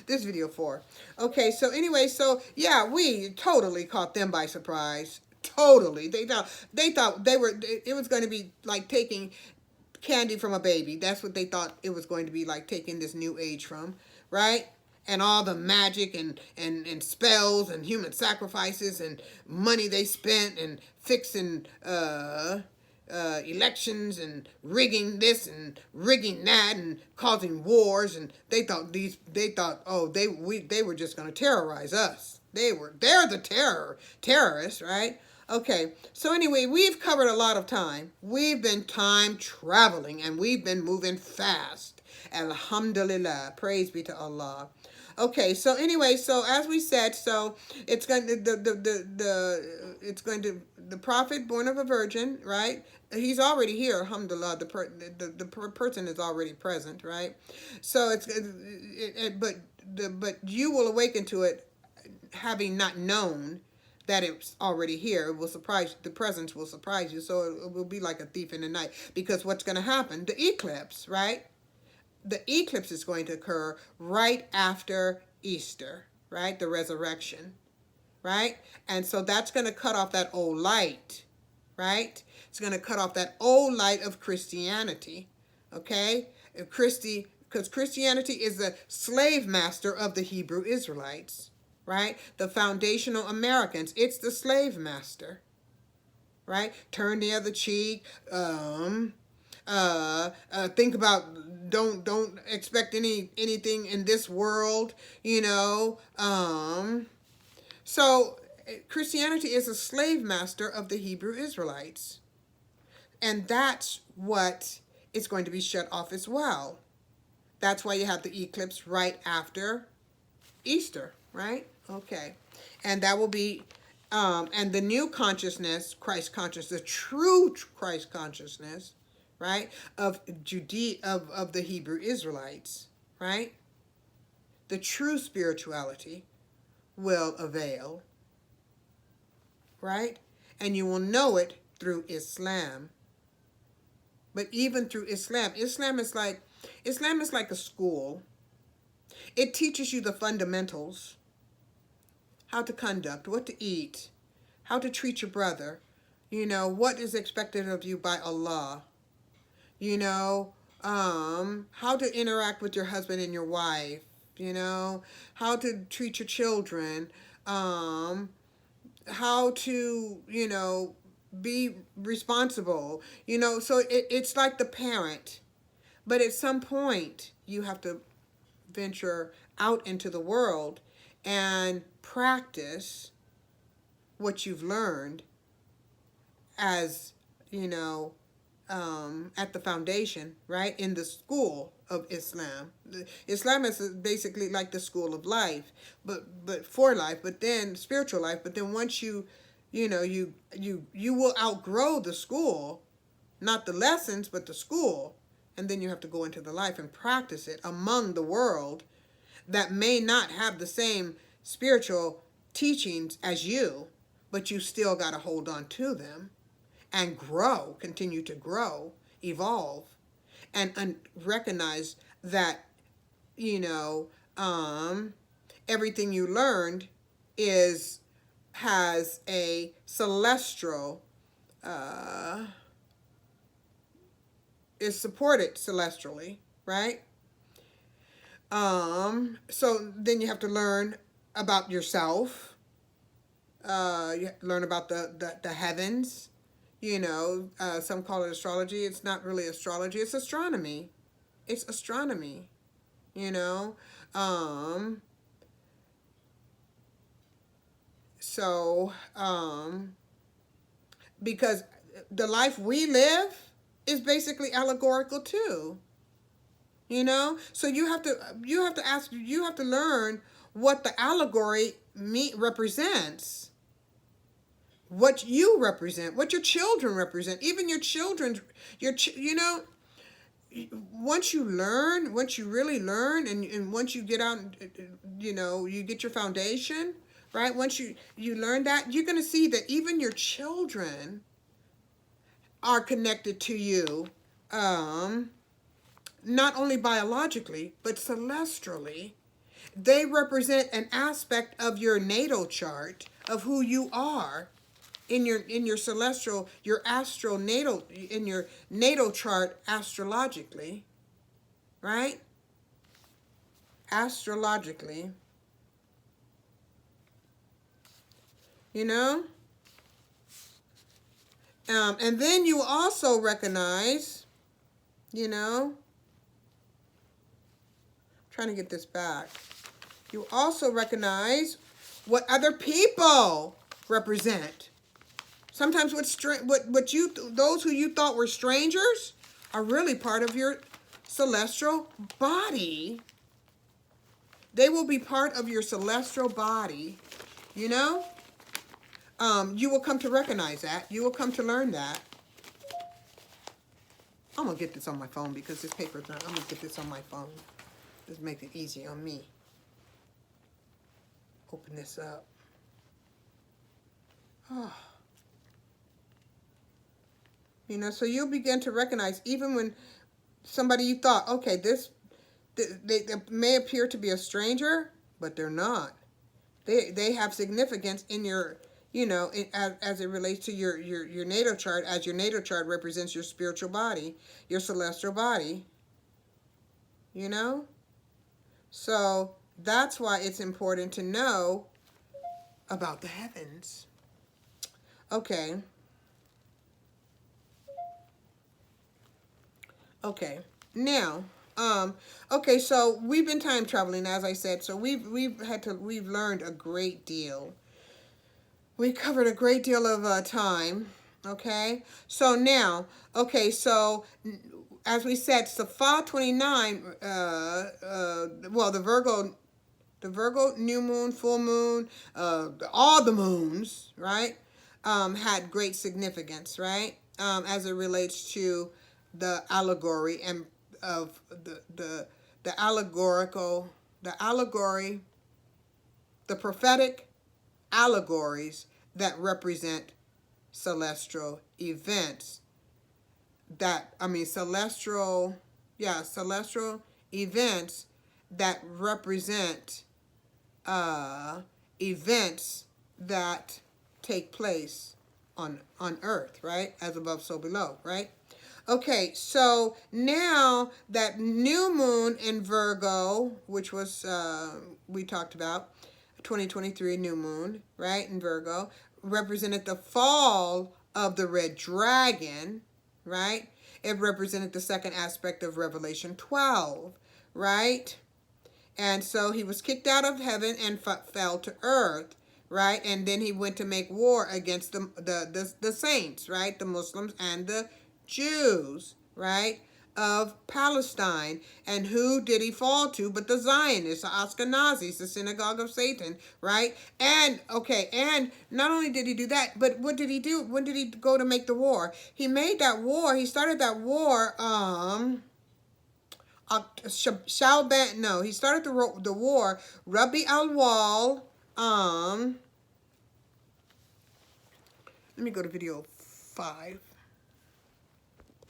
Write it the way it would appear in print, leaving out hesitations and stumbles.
this video for. Okay, so anyway, so yeah, we totally caught them by surprise. Totally. They thought they were it was going to be like taking candy from a baby. That's what they thought it was going to be like, taking this new age from, right? And all the magic and spells and human sacrifices and money they spent and fixing elections and rigging this and rigging that and causing wars, and they thought, oh, they were just going to terrorize us. They're the terrorists, right? Okay, so anyway, we've covered a lot of time. We've been time traveling and we've been moving fast. Alhamdulillah, praise be to Allah. Okay, so anyway, so as we said, so it's going to it's going to the prophet born of a virgin, right? He's already here, alhamdulillah. The person is already present, right? So but you will awaken to it, having not known that it's already here. It will surprise, the presence will surprise you. So it will be like a thief in the night, because what's going to happen? The eclipse, right? The eclipse is going to occur right after Easter, right? The resurrection, right? And so that's going to cut off that old light, right? It's going to cut off that old light of Christianity, okay? Because Christianity is the slave master of the Hebrew Israelites, right? The foundational Americans, it's the slave master, right? Turn the other cheek. Think about, don't expect anything in this world, you know. So Christianity is a slave master of the Hebrew Israelites, and that's what is going to be shut off as well. That's why you have the eclipse right after Easter, right? Okay, and that will be and the new consciousness, Christ consciousness, the true Christ consciousness, right, of of the Hebrew Israelites, right? The true spirituality will avail, right? And you will know it through Islam. But even through Islam, Islam is like a school. It teaches you the fundamentals, how to conduct, what to eat, how to treat your brother, you know, what is expected of you by Allah, you know, how to interact with your husband and your wife, you know, how to treat your children, how to, you know, be responsible, you know. So it's like the parent, but at some point you have to venture out into the world and practice what you've learned, as you know, at the foundation, right, in the school of Islam. Islam is basically like the school of life, but for life, but then spiritual life. But then once you know, you will outgrow the school, not the lessons, but the school, and then you have to go into the life and practice it among the world that may not have the same spiritual teachings as you, but you still got to hold on to them and grow, continue to grow, evolve, and recognize that, you know, everything you learned has a celestial, is supported celestially, right? So then you have to learn about yourself. You learn about the heavens. You know, some call it astrology. It's not really astrology. It's astronomy. It's astronomy. You know, so because the life we live is basically allegorical too. You know, so you have to learn what the allegory represents, what you represent, what your children represent, even your children, you know, once you really learn, and once you get out, you know, you get your foundation, right? Once you learn that, you're going to see that even your children are connected to you, not only biologically, but celestially. They represent an aspect of your natal chart of who you are in your celestial, your astral natal, in your natal chart astrologically, right? Astrologically, you know? And then you also recognize, you know, trying to get this back. You also recognize what other people represent. Sometimes what you, those who you thought were strangers are really part of your celestial body. They will be part of your celestial body, you know? You will come to recognize that. You will come to learn that. I'm going to get this on my phone because this paper's not. I'm going to get this on my phone. Just make it easy on me. Open this up. Oh. You know, so you'll begin to recognize, even when somebody you thought, okay, they may appear to be a stranger, but they're not. They have significance in your, you know, as it relates to your natal chart, as your natal chart represents your spiritual body, your celestial body, you know? So that's why it's important to know about the heavens. Okay. Okay. Now, okay, so we've been time traveling, as I said, so we've learned a great deal. We covered a great deal of time. Okay. So now, okay, so as we said, Safa 29, well, the Virgo new moon, full moon, all the moons, right, had great significance, right, as it relates to the allegory and of the allegorical, the allegory, the prophetic allegories that represent celestial events. Celestial events that represent events that take place on earth, right? As above, so below, right? Okay, so now that new moon in Virgo, which was, we talked about, 2023 new moon, right, in Virgo, represented the fall of the red dragon, right? It represented the second aspect of Revelation 12, right? And so he was kicked out of heaven and fell to earth, right? And then he went to make war against the saints, right? The Muslims and the Jews, right, of Palestine. And who did he fall to but the Zionists, the Ashkenazis, the synagogue of Satan, right? And, okay, and not only did he do that, but what did he do? When did he go to make the war? He made that war, he started that war, he started the war, Rabi al-Awwal, let me go to video 5.